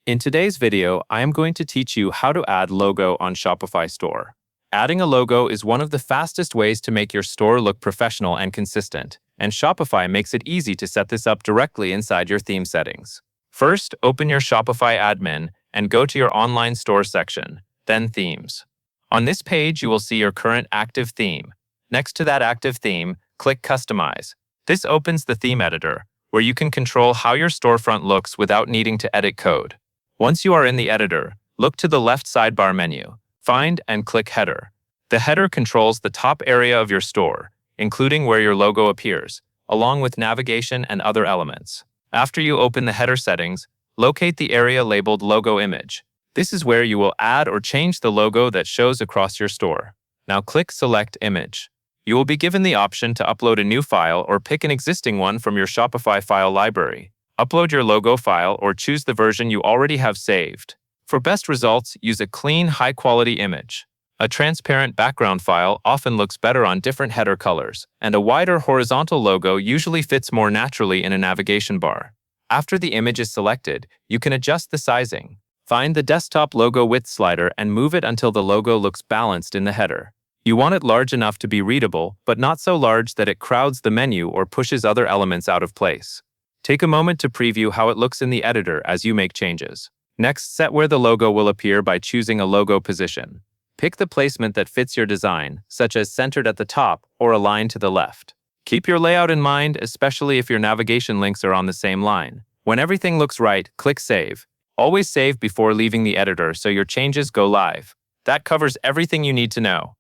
In today's video, I am going to teach you how to add logo on Shopify store. Adding a logo is one of the fastest ways to make your store look professional and consistent, and Shopify makes it easy to set this up directly inside your theme settings. First, open your Shopify admin and go to your online store section, then Themes. On this page, you will see your current active theme. Next to that active theme, click Customize. This opens the theme editor, where you can control how your storefront looks without needing to edit code. Once you are in the editor, look to the left sidebar menu, find and click Header. The header controls the top area of your store, including where your logo appears, along with navigation and other elements. After you open the header settings, locate the area labeled Logo Image. This is where you will add or change the logo that shows across your store. Now click Select Image. You will be given the option to upload a new file or pick an existing one from your Shopify file library. Upload your logo file or choose the version you already have saved. For best results, use a clean, high-quality image. A transparent background file often looks better on different header colors, and a wider horizontal logo usually fits more naturally in a navigation bar. After the image is selected, you can adjust the sizing. Find the desktop logo width slider and move it until the logo looks balanced in the header. You want it large enough to be readable, but not so large that it crowds the menu or pushes other elements out of place. Take a moment to preview how it looks in the editor as you make changes. Next, set where the logo will appear by choosing a logo position. Pick the placement that fits your design, such as centered at the top or aligned to the left. Keep your layout in mind, especially if your navigation links are on the same line. When everything looks right, click Save. Always save before leaving the editor so your changes go live. That covers everything you need to know.